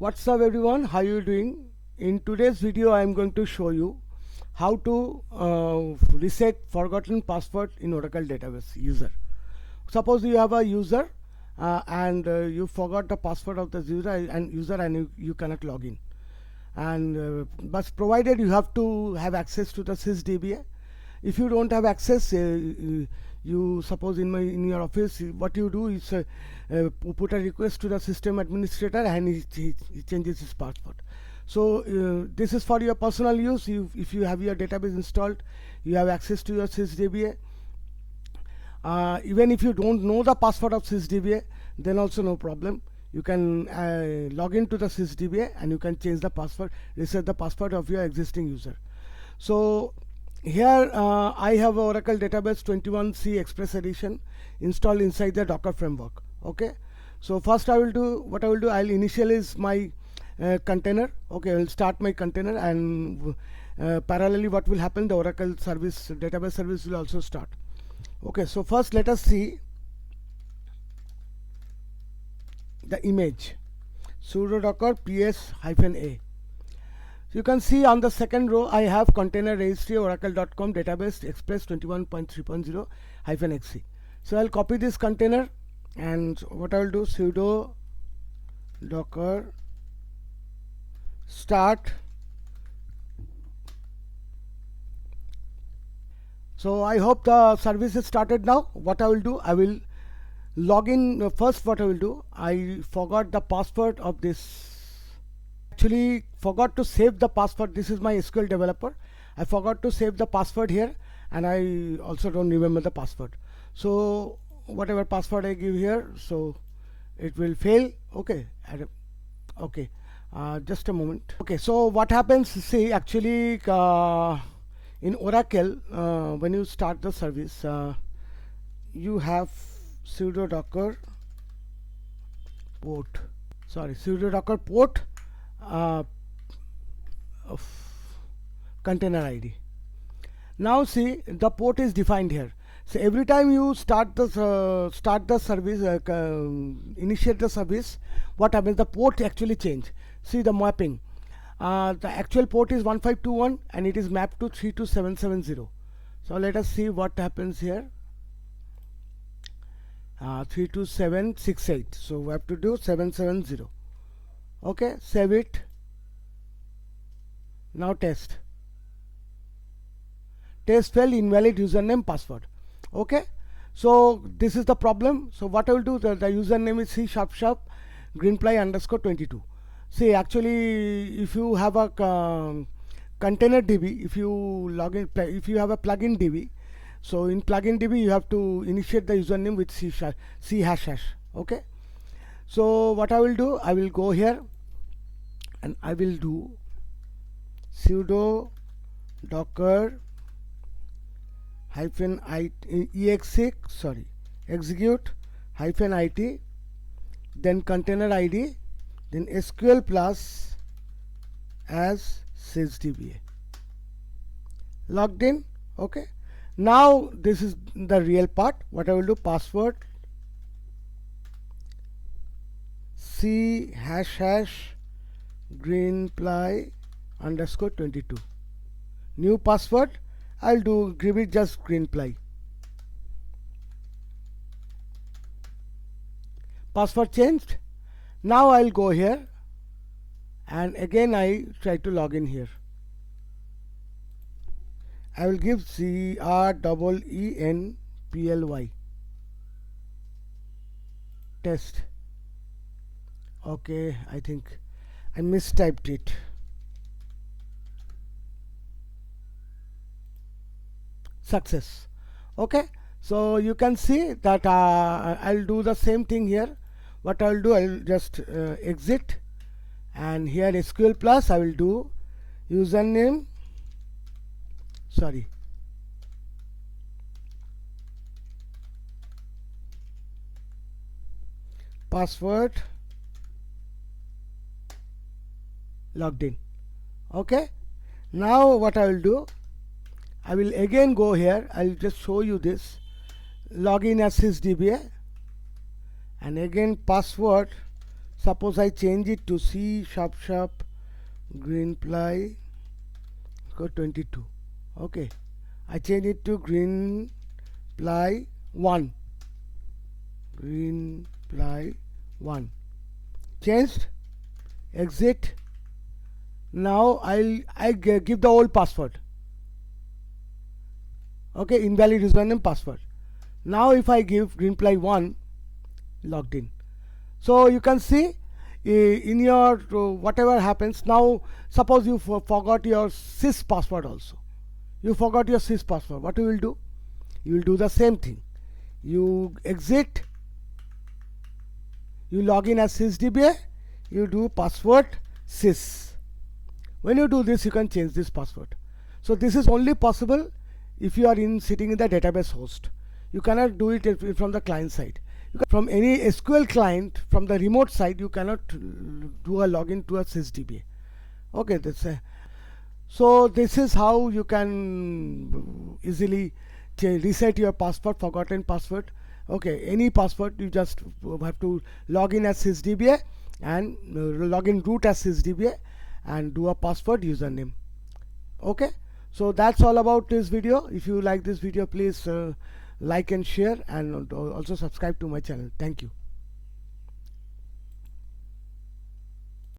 What's up everyone, how you doing? In today's video I am going to show you how to reset forgotten password in Oracle database user. Suppose you have a user and you forgot the password of the user and you cannot log in, and but provided you have to have access to the sysdba. If you don't have access, you suppose in your office, what you do is put a request to the system administrator and he changes his password. So this is for your personal use. If you have your database installed, you have access to your sysdba. Even if you don't know the password of sysdba, then also no problem. You can log into the sysdba and you can change the password, reset the password of your existing user. So here I have Oracle database 21C Express Edition installed inside the Docker framework. Okay, so first I'll initialize my container. Okay, I'll start my container, and parallelly what will happen, the Oracle service, database service will also start. Okay, so first let us see the image sudo docker ps-a. You can see on the second row I have container registry oracle.com database express 21.3.0-xc. So I'll copy this container, and what I will do, sudo docker start. So I hope the service is started now. What I will do, I will log in. First what I will do, I forgot the password of this. Actually forgot to save the password. This is my SQL developer. I forgot to save the password here, and I also don't remember the password. So whatever password I give here, so it will fail. Okay, okay, just a moment. Okay, so what happens, see, actually in Oracle, when you start the service, you have sudo docker port, of container ID. Now see, the port is defined here. So every time you start the service, initiate the service, what happens, the port actually change. See the mapping, the actual port is 1521 and it is mapped to 32770. So let us see what happens here. 32768, so we have to do 770. Okay, save it. Now test failed, invalid username password. Okay, so this is the problem. So what I will do, the username is c#greenply_22. See, actually if you have a container DB, if you log in, if you have a plugin DB, so in plugin DB you have to initiate the username with c#. Okay, so what I will do, I will go here and I will do sudo docker execute -it, then container ID, then sqlplus as sysdba, logged in. Okay, now this is the real part. What I will do, password c #greenply_22, new password, I'll do, give it just greenply. Password changed. Now I'll go here and again I try to log in here. I will give CREENPLY test. Okay, I think I mistyped it. Success. Okay, so you can see that I'll do the same thing here. What I'll do, I'll just exit, and here sqlplus I will do username, password, logged in. Okay, now what I will do, I will again go here. I'll just show you this. Login as sysdba, and again password Suppose I change it to C sharp sharp greenply 22. Okay, I change it to greenply 1. Greenply 1. Changed. Exit. Now I give the old password. Okay, invalid username password. Now if I give greenply 1, logged in. So you can see in your whatever happens. Now suppose you forgot your sys password also. You forgot your sys password. What you will do? You will do the same thing. You exit. You log in as sysdba. You do password sys. When you do this, you can change this password. So this is only possible if you are sitting in the database host. You cannot do it from the client side. From any SQL client, from the remote side, you cannot do a login to a sysdba. Okay, so this is how you can easily reset your password, forgotten password. Okay, any password, you just have to log in as sysdba and log in root as sysdba and do a password username. Okay, so that's all about this video. If you like this video, please like and share, and also subscribe to my channel. Thank you.